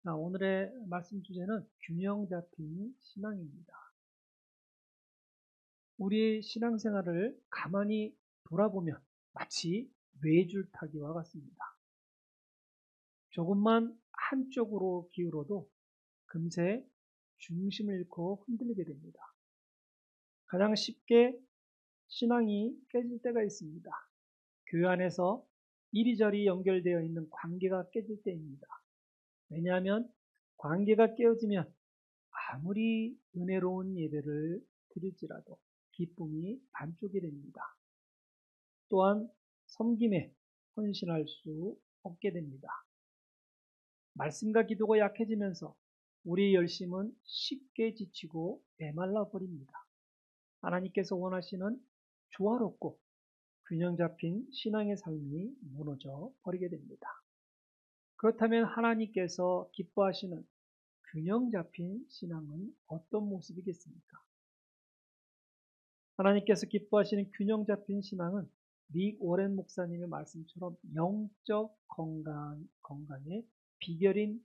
자, 오늘의 말씀 주제는 균형 잡힌 신앙입니다. 우리의 신앙생활을 가만히 돌아보면 마치 뇌줄타기와 같습니다. 조금만 한쪽으로 기울어도 금세 중심을 잃고 흔들리게 됩니다. 가장 쉽게 신앙이 깨질 때가 있습니다. 교회 안에서 이리저리 연결되어 있는 관계가 깨질 때입니다. 왜냐하면 관계가 깨어지면 아무리 은혜로운 예배를 드릴지라도 기쁨이 반쪽이 됩니다. 또한 섬김에 헌신할 수 없게 됩니다. 말씀과 기도가 약해지면서 우리의 열심은 쉽게 지치고 메말라 버립니다. 하나님께서 원하시는 조화롭고 균형 잡힌 신앙의 삶이 무너져 버리게 됩니다. 그렇다면 하나님께서 기뻐하시는 균형 잡힌 신앙은 어떤 모습이겠습니까? 하나님께서 기뻐하시는 균형 잡힌 신앙은 릭 워렌 목사님의 말씀처럼 영적 건강의 비결인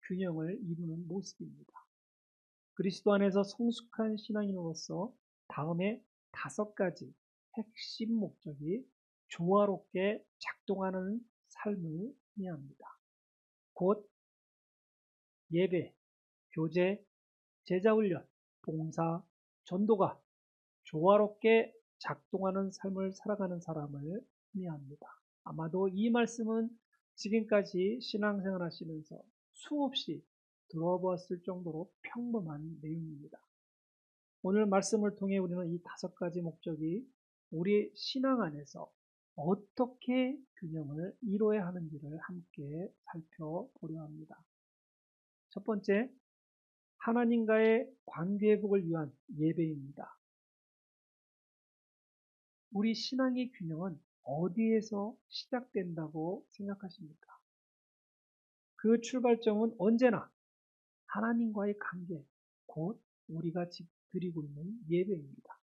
균형을 이루는 모습입니다. 그리스도 안에서 성숙한 신앙인으로서 다음에 5가지 핵심 목적이 조화롭게 작동하는 삶을 의미합니다. 곧 예배, 교제, 제자훈련, 봉사, 전도가 조화롭게 작동하는 삶을 살아가는 사람을 의미합니다. 아마도 이 말씀은 지금까지 신앙생활 하시면서 수없이 들어보았을 정도로 평범한 내용입니다. 오늘 말씀을 통해 우리는 이 5가지 목적이 우리의 신앙 안에서 어떻게 균형을 이루어야 하는지를 함께 살펴보려 합니다. 첫 번째, 하나님과의 관계 회복을 위한 예배입니다. 우리 신앙의 균형은 어디에서 시작된다고 생각하십니까? 그 출발점은 언제나 하나님과의 관계, 곧 우리가 드리고 있는 예배입니다.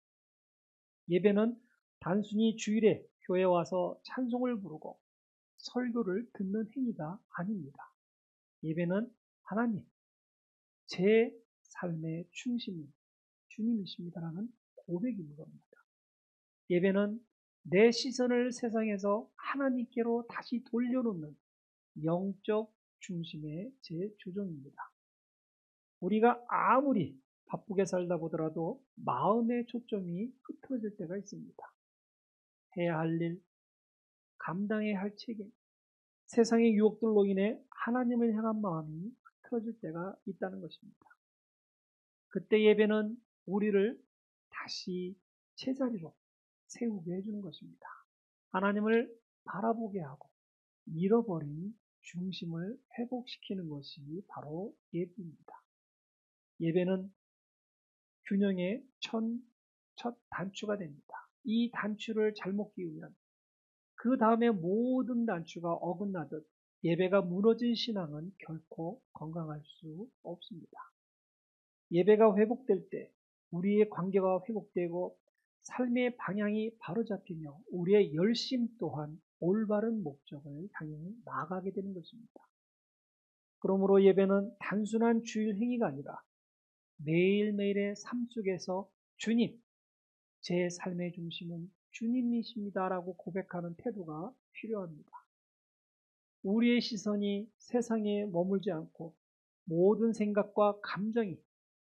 예배는 단순히 주일에 교회 와서 찬송을 부르고 설교를 듣는 행위가 아닙니다. 예배는 하나님, 제 삶의 중심은 주님이십니다라는 고백인 겁니다. 예배는 내 시선을 세상에서 하나님께로 다시 돌려놓는 영적 중심의 재조정입니다. 우리가 아무리 바쁘게 살다 보더라도 마음의 초점이 흐트러질 때가 있습니다. 해야 할 일, 감당해야 할 책임, 세상의 유혹들로 인해 하나님을 향한 마음이 흐트러질 때가 있다는 것입니다. 그때 예배는 우리를 다시 제자리로 세우게 해주는 것입니다. 하나님을 바라보게 하고 잃어버린 중심을 회복시키는 것이 바로 예배입니다. 예배는 균형의 첫 단추가 됩니다. 이 단추를 잘못 끼우면 그 다음에 모든 단추가 어긋나듯 예배가 무너진 신앙은 결코 건강할 수 없습니다. 예배가 회복될 때 우리의 관계가 회복되고 삶의 방향이 바로잡히며 우리의 열심 또한 올바른 목적을 향해 나아가게 되는 것입니다. 그러므로 예배는 단순한 주일 행위가 아니라 매일매일의 삶 속에서 주님, 제 삶의 중심은 주님이십니다라고 고백하는 태도가 필요합니다. 우리의 시선이 세상에 머물지 않고 모든 생각과 감정이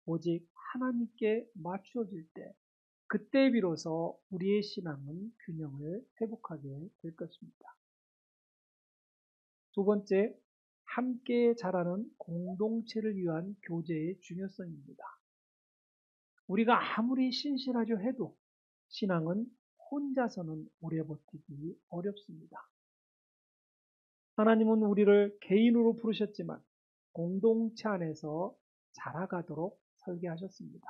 오직 하나님께 맞추어질 때 그때 비로소 우리의 신앙은 균형을 회복하게 될 것입니다. 두 번째, 함께 자라는 공동체를 위한 교제의 중요성입니다. 우리가 아무리 신실하려 해도 신앙은 혼자서는 오래 버티기 어렵습니다. 하나님은 우리를 개인으로 부르셨지만 공동체 안에서 자라가도록 설계하셨습니다.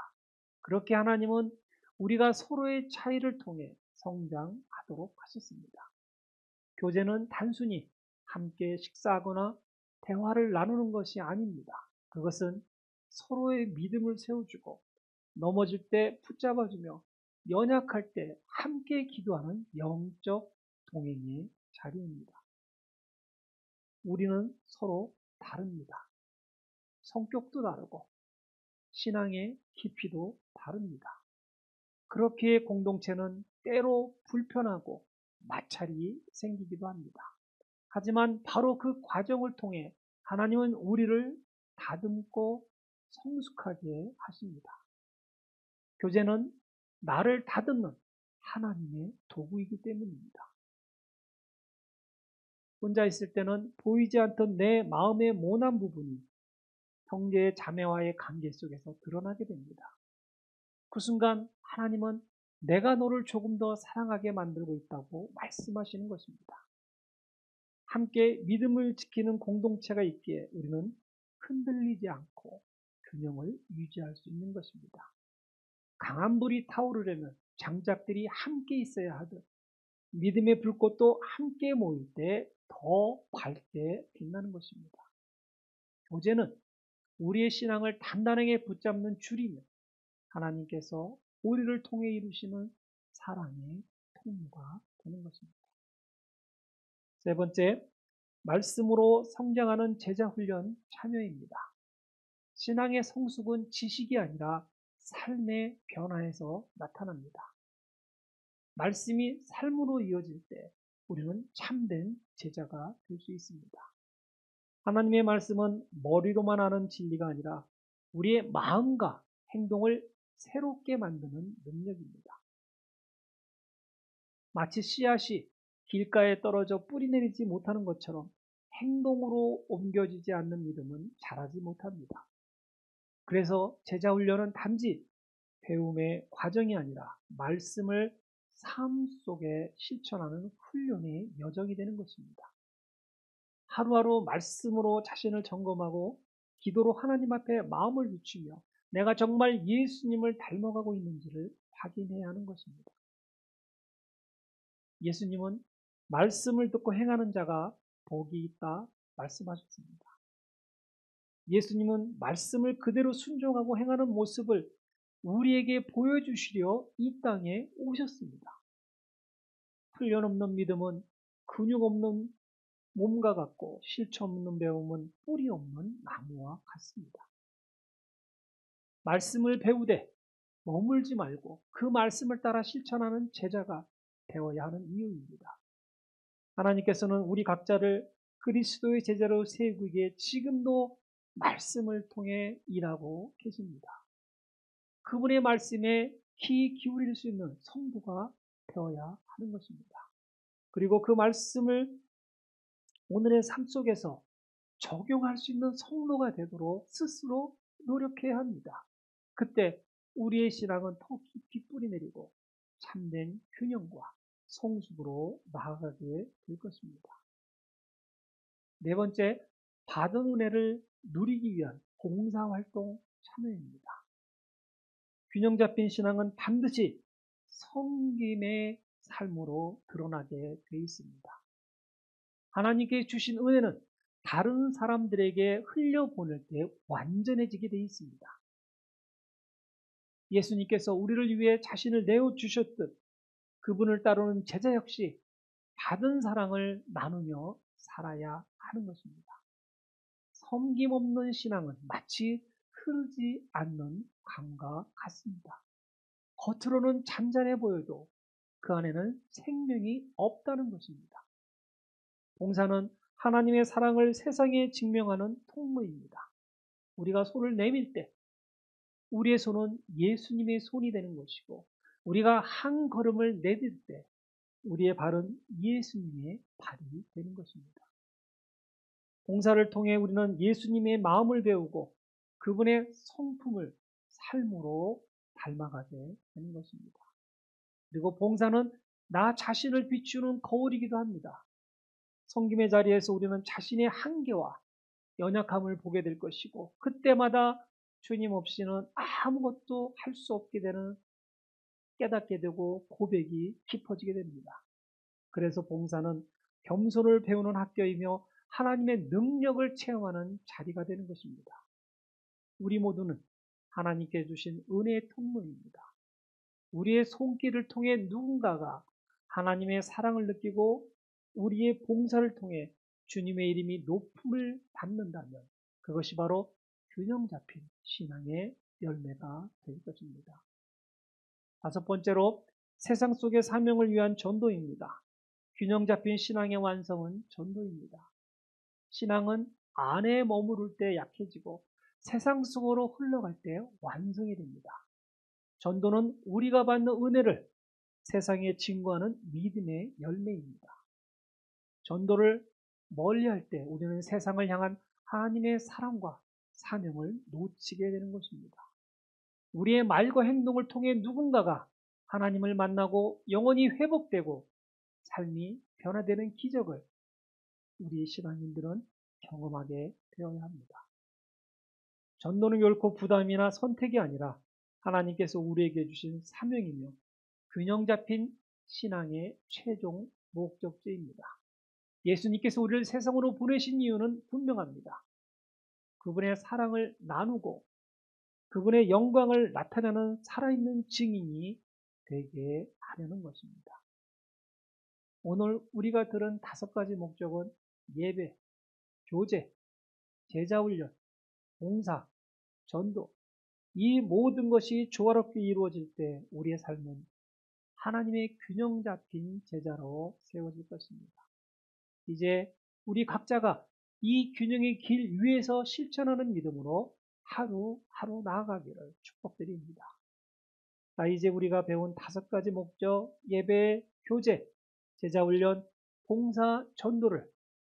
그렇게 하나님은 우리가 서로의 차이를 통해 성장하도록 하셨습니다. 교제는 단순히 함께 식사하거나 대화를 나누는 것이 아닙니다. 그것은 서로의 믿음을 세워주고 넘어질 때 붙잡아주며 연약할 때 함께 기도하는 영적 동행의 자리입니다. 우리는 서로 다릅니다. 성격도 다르고 신앙의 깊이도 다릅니다. 그렇기에 공동체는 때로 불편하고 마찰이 생기기도 합니다. 하지만 바로 그 과정을 통해 하나님은 우리를 다듬고 성숙하게 하십니다. 교제는 나를 다듬는 하나님의 도구이기 때문입니다. 혼자 있을 때는 보이지 않던 내 마음의 모난 부분이 형제 자매와의 관계 속에서 드러나게 됩니다. 그 순간 하나님은 내가 너를 조금 더 사랑하게 만들고 있다고 말씀하시는 것입니다. 함께 믿음을 지키는 공동체가 있기에 우리는 흔들리지 않고 균형을 유지할 수 있는 것입니다. 강한 불이 타오르려면 장작들이 함께 있어야 하듯 믿음의 불꽃도 함께 모일 때 더 밝게 빛나는 것입니다. 교제는 우리의 신앙을 단단하게 붙잡는 줄이며 하나님께서 우리를 통해 이루시는 사랑의 통로가 되는 것입니다. 세 번째, 말씀으로 성장하는 제자훈련 참여입니다. 신앙의 성숙은 지식이 아니라 삶의 변화에서 나타납니다. 말씀이 삶으로 이어질 때 우리는 참된 제자가 될 수 있습니다. 하나님의 말씀은 머리로만 아는 진리가 아니라 우리의 마음과 행동을 새롭게 만드는 능력입니다. 마치 씨앗이 길가에 떨어져 뿌리 내리지 못하는 것처럼 행동으로 옮겨지지 않는 믿음은 자라지 못합니다. 그래서 제자훈련은 단지 배움의 과정이 아니라 말씀을 삶 속에 실천하는 훈련의 여정이 되는 것입니다. 하루하루 말씀으로 자신을 점검하고 기도로 하나님 앞에 마음을 비추며 내가 정말 예수님을 닮아가고 있는지를 확인해야 하는 것입니다. 예수님은 말씀을 듣고 행하는 자가 복이 있다 말씀하셨습니다. 예수님은 말씀을 그대로 순종하고 행하는 모습을 우리에게 보여주시려 이 땅에 오셨습니다. 훈련 없는 믿음은 근육 없는 몸과 같고 실천 없는 배움은 뿌리 없는 나무와 같습니다. 말씀을 배우되 머물지 말고 그 말씀을 따라 실천하는 제자가 되어야 하는 이유입니다. 하나님께서는 우리 각자를 그리스도의 제자로 세우기에 지금도 말씀을 통해 일하고 계십니다. 그분의 말씀에 귀 기울일 수 있는 성도가 되어야 하는 것입니다. 그리고 그 말씀을 오늘의 삶 속에서 적용할 수 있는 성도가 되도록 스스로 노력해야 합니다. 그때 우리의 신앙은 더 깊이 뿌리 내리고 참된 균형과 성숙으로 나아가게 될 것입니다. 네 번째, 받은 은혜를 누리기 위한 봉사활동 참여입니다. 균형 잡힌 신앙은 반드시 섬김의 삶으로 드러나게 되어 있습니다. 하나님께 주신 은혜는 다른 사람들에게 흘려보낼 때 완전해지게 되어 있습니다. 예수님께서 우리를 위해 자신을 내어주셨듯 그분을 따르는 제자 역시 받은 사랑을 나누며 살아야 하는 것입니다. 섬김 없는 신앙은 마치 흐르지 않는 강과 같습니다. 겉으로는 잔잔해 보여도 그 안에는 생명이 없다는 것입니다. 봉사는 하나님의 사랑을 세상에 증명하는 통로입니다. 우리가 손을 내밀 때 우리의 손은 예수님의 손이 되는 것이고 우리가 한 걸음을 내딜 때 우리의 발은 예수님의 발이 되는 것입니다. 봉사를 통해 우리는 예수님의 마음을 배우고 그분의 성품을 삶으로 닮아가게 되는 것입니다. 그리고 봉사는 나 자신을 비추는 거울이기도 합니다. 섬김의 자리에서 우리는 자신의 한계와 연약함을 보게 될 것이고 그때마다 주님 없이는 아무것도 할 수 없게 되는 깨닫게 되고 고백이 깊어지게 됩니다. 그래서 봉사는 겸손을 배우는 학교이며 하나님의 능력을 체험하는 자리가 되는 것입니다. 우리 모두는 하나님께 주신 은혜의 통로입니다. 우리의 손길을 통해 누군가가 하나님의 사랑을 느끼고 우리의 봉사를 통해 주님의 이름이 높음을 받는다면 그것이 바로 균형 잡힌 신앙의 열매가 될 것입니다. 다섯 번째로 세상 속의 사명을 위한 전도입니다. 균형 잡힌 신앙의 완성은 전도입니다. 신앙은 안에 머무를 때 약해지고 세상 속으로 흘러갈 때 완성이 됩니다. 전도는 우리가 받는 은혜를 세상에 증거하는 믿음의 열매입니다. 전도를 멀리할 때 우리는 세상을 향한 하나님의 사랑과 사명을 놓치게 되는 것입니다. 우리의 말과 행동을 통해 누군가가 하나님을 만나고 영혼이 회복되고 삶이 변화되는 기적을 우리 신앙인들은 경험하게 되어야 합니다. 전도는 결코 부담이나 선택이 아니라 하나님께서 우리에게 주신 사명이며 균형 잡힌 신앙의 최종 목적지입니다. 예수님께서 우리를 세상으로 보내신 이유는 분명합니다. 그분의 사랑을 나누고 그분의 영광을 나타내는 살아있는 증인이 되게 하려는 것입니다. 오늘 우리가 들은 다섯 가지 목적은 예배, 교제, 제자훈련, 봉사, 전도, 이 모든 것이 조화롭게 이루어질 때 우리의 삶은 하나님의 균형 잡힌 제자로 세워질 것입니다. 이제 우리 각자가 이 균형의 길 위에서 실천하는 믿음으로 하루하루 나아가기를 축복드립니다. 이제 우리가 배운 다섯 가지 목적, 예배, 교제, 제자훈련, 봉사, 전도를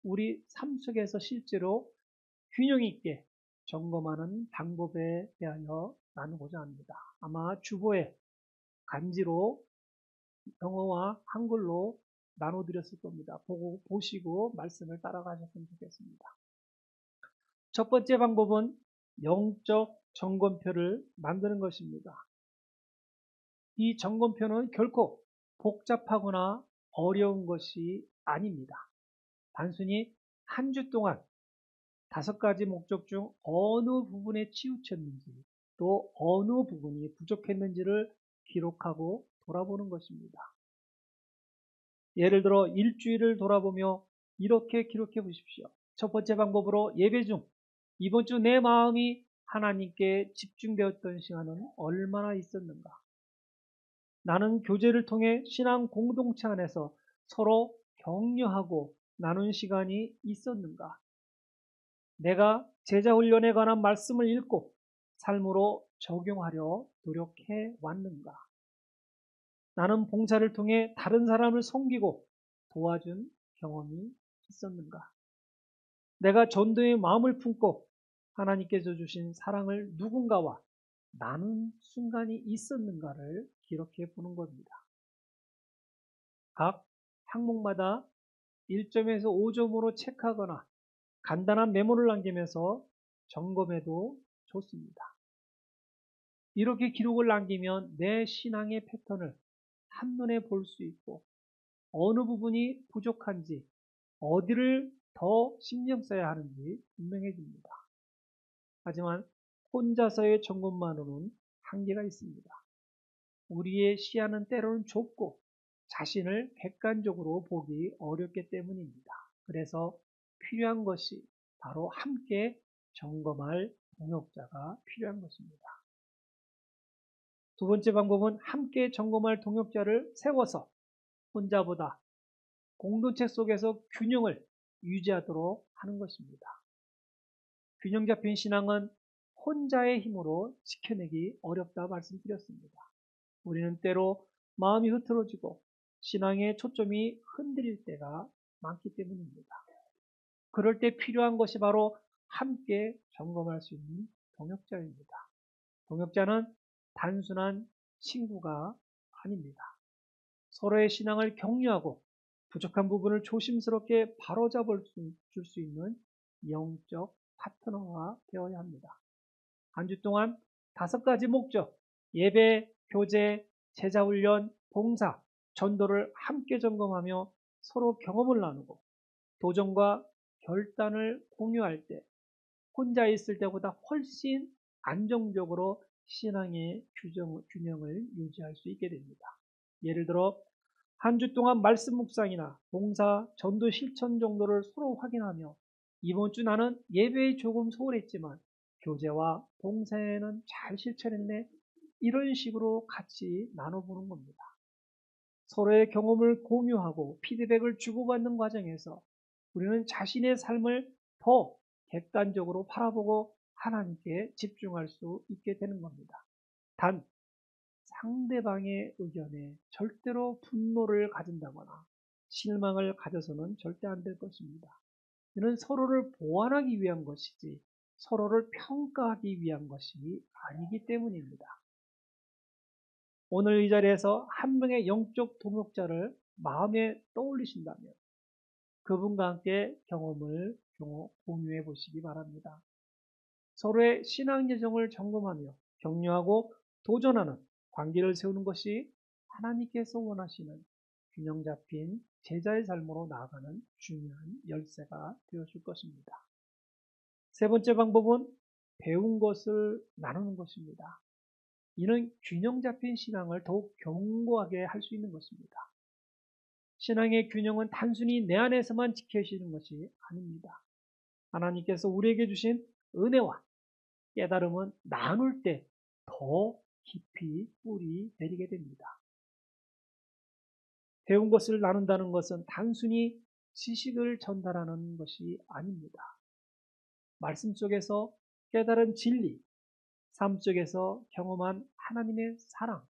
우리 삶 속에서 실제로 균형 있게 점검하는 방법에 대하여 나누고자 합니다. 아마 주보에 간지로 영어와 한글로 나눠드렸을 겁니다. 보시고 말씀을 따라가셨으면 좋겠습니다. 첫 번째 방법은 영적 점검표를 만드는 것입니다. 이 점검표는 결코 복잡하거나 어려운 것이 아닙니다. 단순히 한 주 동안 다섯 가지 목적 중 어느 부분에 치우쳤는지 또 어느 부분이 부족했는지를 기록하고 돌아보는 것입니다. 예를 들어 일주일을 돌아보며 이렇게 기록해 보십시오. 첫 번째 방법으로 예배 중 이번 주 내 마음이 하나님께 집중되었던 시간은 얼마나 있었는가? 나는 교제를 통해 신앙 공동체 안에서 서로 격려하고 나눈 시간이 있었는가? 내가 제자훈련에 관한 말씀을 읽고 삶으로 적용하려 노력해 왔는가? 나는 봉사를 통해 다른 사람을 섬기고 도와준 경험이 있었는가? 내가 전도의 마음을 품고 하나님께서 주신 사랑을 누군가와 나눈 순간이 있었는가를 기록해 보는 겁니다. 각 항목마다 1점에서 5점으로 체크하거나 간단한 메모를 남기면서 점검해도 좋습니다. 이렇게 기록을 남기면 내 신앙의 패턴을 한눈에 볼 수 있고 어느 부분이 부족한지 어디를 더 신경 써야 하는지 분명해집니다. 하지만 혼자서의 점검만으로는 한계가 있습니다. 우리의 시야는 때로는 좁고 자신을 객관적으로 보기 어렵기 때문입니다. 그래서 필요한 것이 바로 함께 점검할 동역자가 필요한 것입니다. 두 번째 방법은 함께 점검할 동역자를 세워서 혼자보다 공동체 속에서 균형을 유지하도록 하는 것입니다. 균형 잡힌 신앙은 혼자의 힘으로 지켜내기 어렵다 말씀드렸습니다. 우리는 때로 마음이 흐트러지고 신앙의 초점이 흔들릴 때가 많기 때문입니다. 그럴 때 필요한 것이 바로 함께 점검할 수 있는 동역자입니다. 동역자는 단순한 친구가 아닙니다. 서로의 신앙을 격려하고 부족한 부분을 조심스럽게 바로잡을 줄 수 있는 영적 파트너가 되어야 합니다. 한 주 동안 다섯 가지 목적, 예배, 교제, 제자훈련, 봉사, 전도를 함께 점검하며 서로 경험을 나누고 도전과 결단을 공유할 때 혼자 있을 때보다 훨씬 안정적으로 신앙의 균형을 유지할 수 있게 됩니다. 예를 들어 한 주 동안 말씀 묵상이나 봉사, 전도 실천 정도를 서로 확인하며 이번 주 나는 예배에 조금 소홀했지만 교제와 봉사에는 잘 실천했네. 이런 식으로 같이 나눠보는 겁니다. 서로의 경험을 공유하고 피드백을 주고받는 과정에서 우리는 자신의 삶을 더 객관적으로 바라보고 하나님께 집중할 수 있게 되는 겁니다. 단, 상대방의 의견에 절대로 분노를 가진다거나 실망을 가져서는 절대 안 될 것입니다. 이는 서로를 보완하기 위한 것이지 서로를 평가하기 위한 것이 아니기 때문입니다. 오늘 이 자리에서 한 명의 영적 동역자를 마음에 떠올리신다면 그분과 함께 경험을 공유해 보시기 바랍니다. 서로의 신앙 여정을 점검하며 격려하고 도전하는 관계를 세우는 것이 하나님께서 원하시는 균형 잡힌 제자의 삶으로 나아가는 중요한 열쇠가 되어줄 것입니다. 세 번째 방법은 배운 것을 나누는 것입니다. 이는 균형 잡힌 신앙을 더욱 견고하게 할 수 있는 것입니다. 신앙의 균형은 단순히 내 안에서만 지켜지는 것이 아닙니다. 하나님께서 우리에게 주신 은혜와 깨달음은 나눌 때 더 깊이 뿌리 내리게 됩니다. 배운 것을 나눈다는 것은 단순히 지식을 전달하는 것이 아닙니다. 말씀 속에서 깨달은 진리, 삶 속에서 경험한 하나님의 사랑,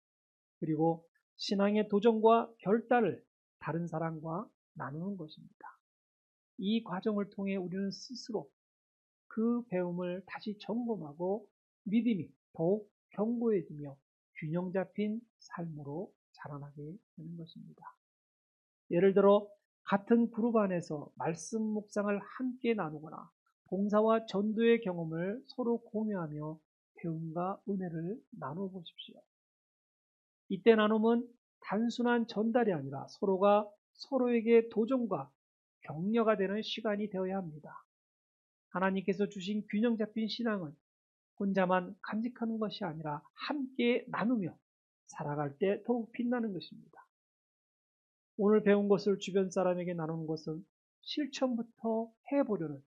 그리고 신앙의 도전과 결단을 다른 사람과 나누는 것입니다. 이 과정을 통해 우리는 스스로 그 배움을 다시 점검하고 믿음이 더욱 견고해지며 균형 잡힌 삶으로 자라나게 되는 것입니다. 예를 들어 같은 그룹 안에서 말씀 묵상을 함께 나누거나 봉사와 전도의 경험을 서로 공유하며 배움과 은혜를 나누어 보십시오. 이때 나눔은 단순한 전달이 아니라 서로가 서로에게 도전과 격려가 되는 시간이 되어야 합니다. 하나님께서 주신 균형 잡힌 신앙은 혼자만 간직하는 것이 아니라 함께 나누며 살아갈 때 더욱 빛나는 것입니다. 오늘 배운 것을 주변 사람에게 나누는 것은 실천부터 해보려는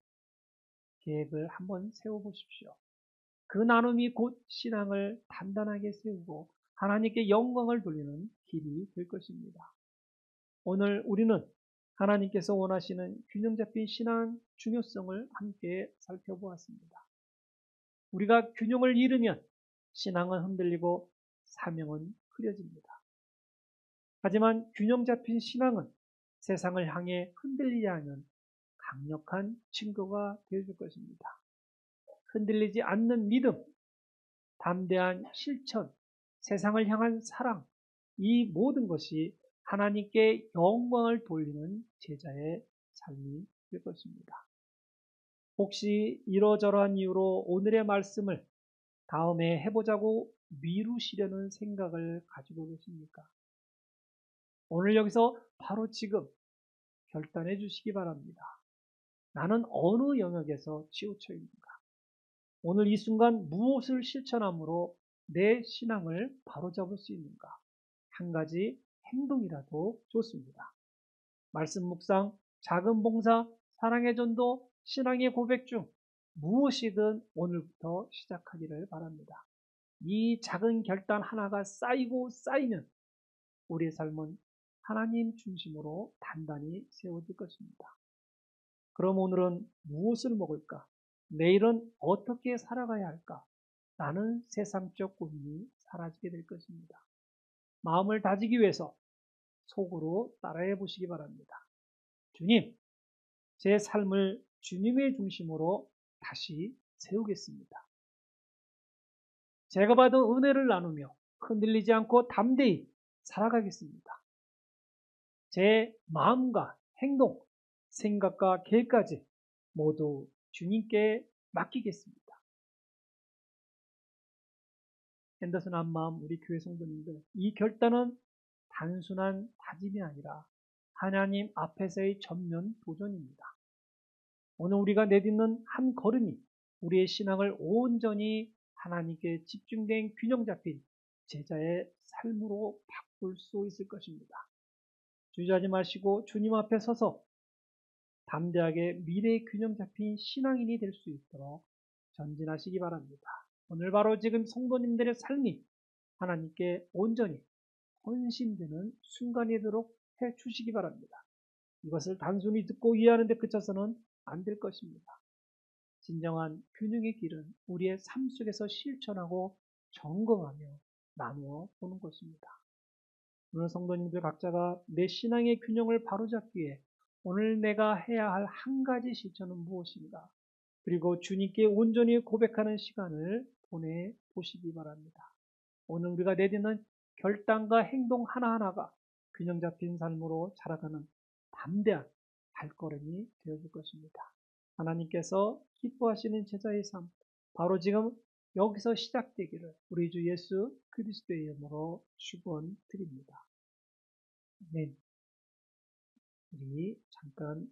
계획을 한번 세워보십시오. 그 나눔이 곧 신앙을 단단하게 세우고 하나님께 영광을 돌리는 길이 될 것입니다. 오늘 우리는 하나님께서 원하시는 균형 잡힌 신앙 중요성을 함께 살펴보았습니다. 우리가 균형을 잃으면 신앙은 흔들리고 사명은 흐려집니다. 하지만 균형 잡힌 신앙은 세상을 향해 흔들리지 않는 강력한 증거가 되어줄 것입니다. 흔들리지 않는 믿음, 담대한 실천, 세상을 향한 사랑, 이 모든 것이 하나님께 영광을 돌리는 제자의 삶이 될 것입니다. 혹시 이러저러한 이유로 오늘의 말씀을 다음에 해보자고 미루시려는 생각을 가지고 계십니까? 오늘 여기서 바로 지금 결단해 주시기 바랍니다. 나는 어느 영역에서 치우쳐 있는가? 오늘 이 순간 무엇을 실천함으로 내 신앙을 바로잡을 수 있는가? 한 가지 행동이라도 좋습니다. 말씀 묵상, 작은 봉사, 사랑의 전도, 신앙의 고백 중 무엇이든 오늘부터 시작하기를 바랍니다. 이 작은 결단 하나가 쌓이고 쌓이면 우리의 삶은 하나님 중심으로 단단히 세워질 것입니다. 그럼 오늘은 무엇을 먹을까? 내일은 어떻게 살아가야 할까? 라는 세상적 고민이 사라지게 될 것입니다. 마음을 다지기 위해서 속으로 따라해 보시기 바랍니다. 주님, 제 삶을 주님의 중심으로 다시 세우겠습니다. 제가 받은 은혜를 나누며 흔들리지 않고 담대히 살아가겠습니다. 제 마음과 행동, 생각과 계획까지 모두 주님께 맡기겠습니다. 앤더슨 한마음 우리 교회 성도님들, 이 결단은 단순한 다짐이 아니라 하나님 앞에서의 전면 도전입니다. 오늘 우리가 내딛는 한 걸음이 우리의 신앙을 온전히 하나님께 집중된 균형 잡힌 제자의 삶으로 바꿀 수 있을 것입니다. 주저하지 마시고 주님 앞에 서서 담대하게 미래의 균형 잡힌 신앙인이 될 수 있도록 전진하시기 바랍니다. 오늘 바로 지금 성도님들의 삶이 하나님께 온전히 헌신되는 순간이 되도록 해 주시기 바랍니다. 이것을 단순히 듣고 이해하는 데 그쳐서는 안 될 것입니다. 진정한 균형의 길은 우리의 삶 속에서 실천하고 점검하며 나누어 보는 것입니다. 오늘 성도님들 각자가 내 신앙의 균형을 바로잡기 위해 오늘 내가 해야 할 한 가지 실천은 무엇인가? 그리고 주님께 온전히 고백하는 시간을 보내보시기 바랍니다. 오늘 우리가 내딛는 결단과 행동 하나하나가 균형 잡힌 삶으로 자라가는 담대한 발걸음이 되어줄 것입니다. 하나님께서 기뻐하시는 제자의 삶, 바로 지금 여기서 시작되기를 우리 주 예수 그리스도의 이름으로 축원드립니다. 네, 우리 잠깐